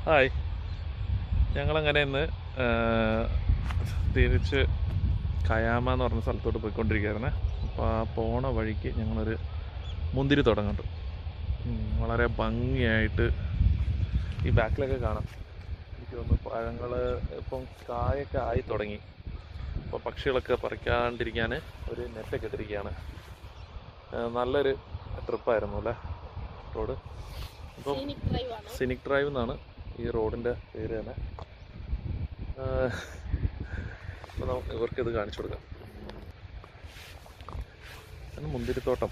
Hi, ഞങ്ങളങ്ങനെ ഇന്ന് തിരിച്ച് കയാമ എന്ന് പറഞ്ഞ സ്ഥലത്തോട്ട് പോയിക്കൊണ്ടിരിക്കുകയായിരുന്നേ. അപ്പോൾ ആ പോണ വഴിക്ക് ഞങ്ങളൊരു മുന്തിരിത്തോട്ടം കണ്ടു. വളരെ ഭംഗിയായിട്ട് ഈ ബാക്കിലൊക്കെ കാണാം. എനിക്ക് തോന്നുന്നു പഴങ്ങൾ ഇപ്പം കായൊക്കെ ആയി തുടങ്ങി. അപ്പോൾ പക്ഷികളൊക്കെ പറിക്കാണ്ടിരിക്കാൻ ഒരു നെറ്റൊക്കെ ഇട്ടിരിക്കുകയാണ്. നല്ലൊരു ട്രിപ്പായിരുന്നു അല്ലേ റോഡ്. ഇപ്പം സിനിക് ഡ്രൈവ് എന്നാണ് ഈ റോഡിൻ്റെ പേര് തന്നെ. അപ്പോൾ നമുക്ക് ഇവർക്കിത് കാണിച്ചു കൊടുക്കാം. മുന്തിരിത്തോട്ടം.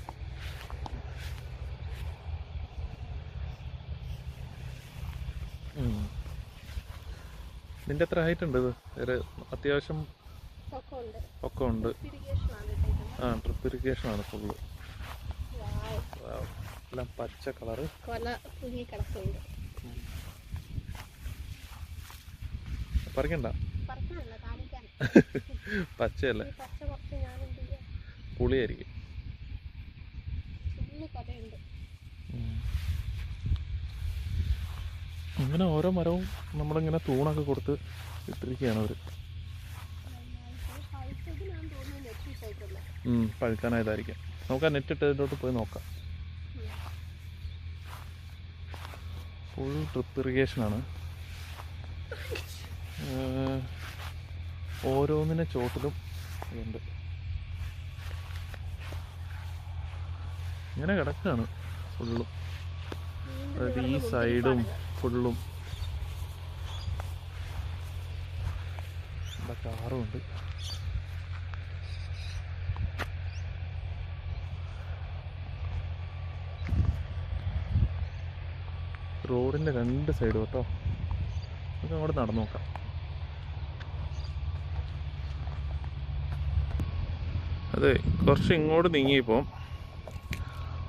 ഇതിൻ്റെ എത്ര ഹൈറ്റ് ഉണ്ട്? ഇത് ഒരു അത്യാവശ്യം ഒക്കെ ഉണ്ട്. ഡ്രിപ്പ് ഇറിഗേഷൻ ആണ് ഫുള്ള്. എല്ലാം പച്ച കളറ്. പറിക്കണ്ട, പച്ചയല്ലേ, പുളിയായിരിക്കും. ഇങ്ങനെ ഓരോ മരവും നമ്മളിങ്ങനെ തൂണൊക്കെ കൊടുത്ത് ഇട്ടിരിക്കുകയാണ് അവർ. പഴുക്കാനായതായിരിക്കും. നമുക്ക് ആ നെറ്റ് ഇട്ടതിലോട്ട് പോയി നോക്കാം. Full drip ഇറിഗേഷനാണ്. ഓരോന്നിനെ ചോട്ടിലും ഉണ്ട്. ഇങ്ങനെ കിടക്കുകയാണ് ഫുള്ളും. അതായത് ഈ സൈഡും ഫുള്ളും. ഇവിടെ കാറുമുണ്ട്. റോഡിൻ്റെ രണ്ട് സൈഡും കേട്ടോ. നമുക്ക് അങ്ങോട്ട് നടന്നു നോക്കാം. അതെ, കുറച്ച് ഇങ്ങോട്ട് നീങ്ങിയപ്പോൾ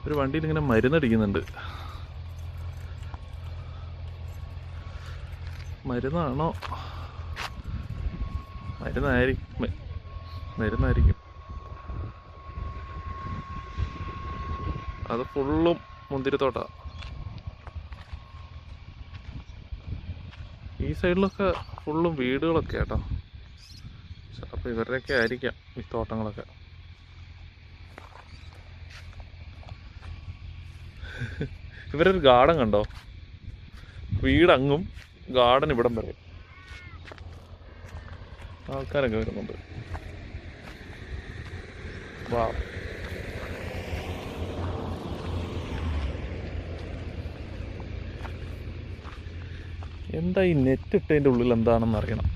ഒരു വണ്ടിയിൽ ഇങ്ങനെ മരുന്നടിക്കുന്നുണ്ട്. മരുന്നാണോ? മരുന്നായിരിക്കും. അത് ഫുള്ളും മുന്തിരിത്തോട്ടാ. ഈ സൈഡിലൊക്കെ ഫുള്ളും വീടുകളൊക്കെ കേട്ടോ. അപ്പോൾ ഇവരുടെയൊക്കെ ആയിരിക്കാം ഈ തോട്ടങ്ങളൊക്കെ. ഇവരൊരു ഗാർഡൻ കണ്ടോ? വീടങ്ങും ഗാർഡൻ ഇവിടം വരെ. ആൾക്കാരൊക്കെ വരുന്നുണ്ട്. വാ, എന്താ ഈ നെറ്റ് ഇട്ടതിൻ്റെ ഉള്ളിൽ എന്താണെന്ന് അറിയണം.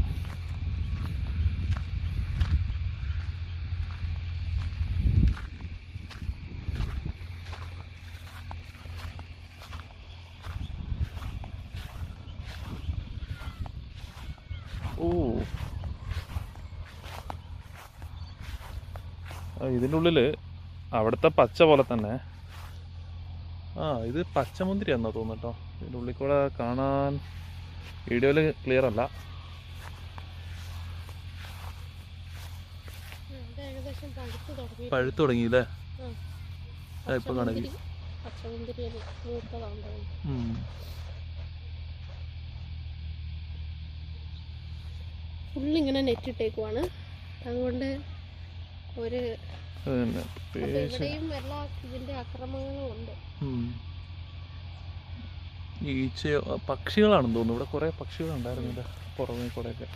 ഇതിൻ്റെ ഉള്ളിൽ അവിടുത്തെ പച്ച പോലെ തന്നെ. ഇത് പച്ചമുന്തിരി എന്നാ തോന്നുന്നു കേട്ടോ. ഇതിൻ്റെ ഉള്ളിൽ കൂടെ കാണാൻ വീഡിയോയിൽ ക്ലിയർ അല്ല. പഴുത്തു തുടങ്ങിയില്ലേ? ഇപ്പൊ കാണാൻ ഫുള്ളിങ്ങനെ നെറ്റ് ഇട്ടേക്കുവാണ്. അതുകൊണ്ട് ഒരു ഇവിടെയും എല്ലാ ഇതിന്റെ അക്രമങ്ങളും ഉണ്ട്. ഈച്ചയോ പക്ഷികളാണെന്ന് തോന്നുന്നു. ഇവിടെ കുറെ പക്ഷികളുണ്ടായിരുന്നില്ല പുറമേ കൂടെയൊക്കെ.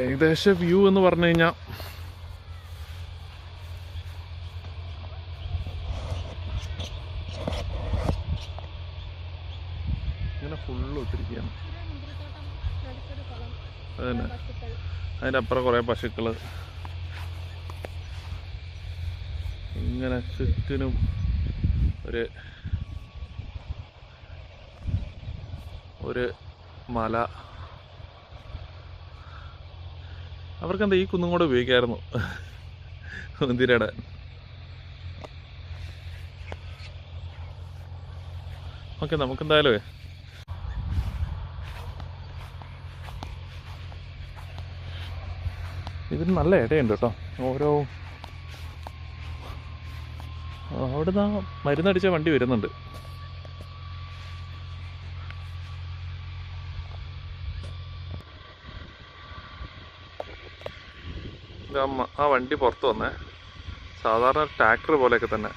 ഏകദേശ വ്യൂ എന്ന് പറഞ്ഞു കഴിഞ്ഞാൽ ഇങ്ങനെ ഫുള്ള് ഇട്ടിരിക്കുകയാണ്. അതന്നെ, അതിൻ്റെ അപ്പുറം കുറേ പശുക്കൾ. ഇങ്ങനെ ചുറ്റിനും ഒരു മല. അവർക്കെന്താ ഈ കുന്നും കൂടെ ഉപയോഗിക്കാമായിരുന്നു മുന്തിരിയുടെ. ഓക്കെ, നമുക്കെന്തായാലും ഇതിന് നല്ല ഇടയുണ്ട് കേട്ടോ. അവിടുന്ന് ആ മരുന്നടിച്ച വണ്ടി വരുന്നുണ്ട്. ആ വണ്ടി പുറത്ത് വന്നേ, സാധാരണ ട്രാക്ടർ പോലെയൊക്കെ തന്നെ.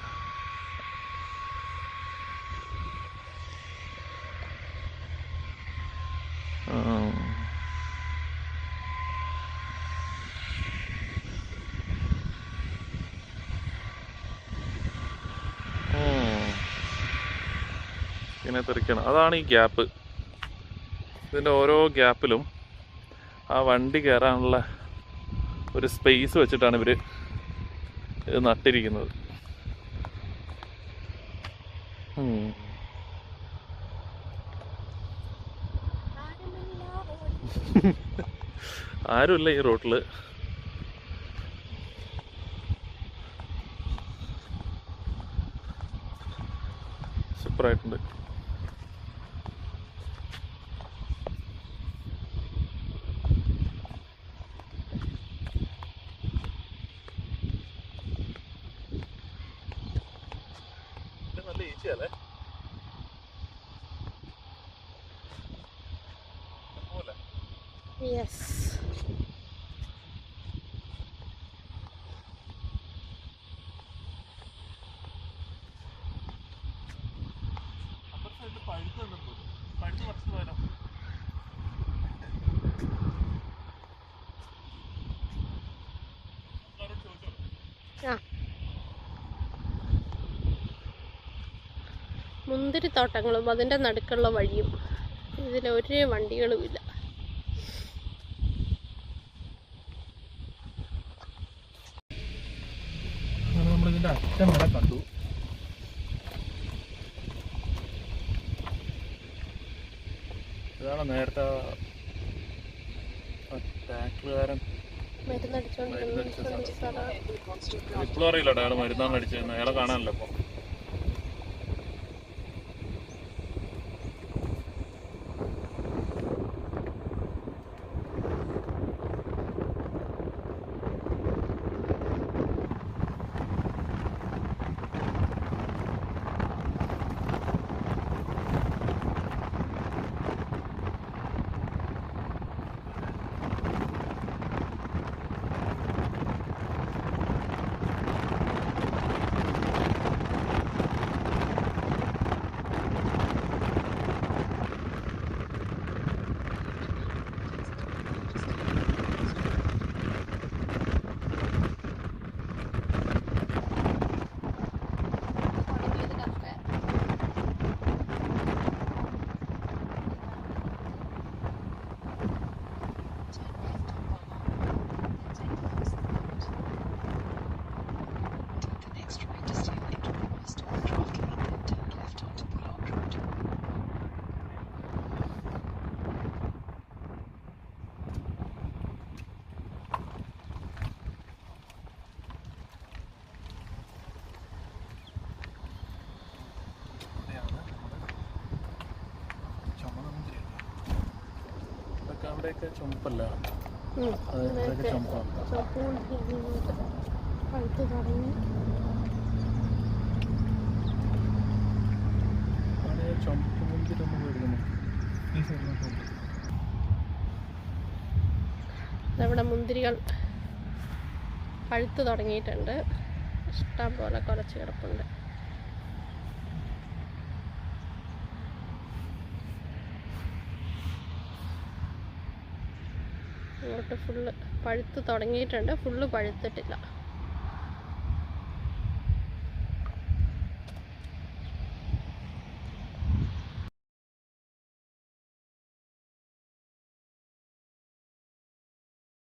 ഇങ്ങനെ തെറിക്കണം. അതാണ് ഈ ഗ്യാപ്പ്. ഇതിൻ്റെ ഓരോ ഗ്യാപ്പിലും ആ വണ്ടി കയറാനുള്ള ഒരു സ്പേസ് വെച്ചിട്ടാണ് ഇവർ ഇത് നട്ടിരിക്കുന്നത്. ആരുമില്ല ഈ റോട്ടിൽ. സൂപ്പറായിട്ടുണ്ട്. നല്ല ഈച്ചയല്ലേ? യെസ്. മുന്തിരിത്തോട്ടങ്ങളും അതിൻ്റെ നടുക്കുള്ള വഴിയും ഇതിലൊരു വണ്ടികളുമില്ല. നമ്മളിതിൻ്റെ അറ്റം വരെ കണ്ടു. ഇതാണ് നേരത്തെ ടാക്ലുകാരൻ ഇപ്പോഴും അറിയില്ല അയാൾ മരുന്നാണ് അടിച്ചതെന്ന്. അയാളെ കാണാനല്ലോ ഇപ്പോൾ. അവിടെയൊക്കെ ചുമപ്പല്ല, അതൊക്കെ ചുമപ്പാണ്. ചുമപ്പ് മുന്തിരൊന്നും മേടിക്കുന്നു. ഈ സൈഡിലോട്ട് ഇവിടെ മുന്തിരികൾ പഴുത്ത് തുടങ്ങിയിട്ടുണ്ട്. ഇഷ്ടം പോലെ കുറച്ച് കിടപ്പുണ്ട്. ഇങ്ങോട്ട് ഫുള്ള് പഴുത്ത് തുടങ്ങിയിട്ടുണ്ട്, ഫുള്ള് പഴുത്തിട്ടില്ല.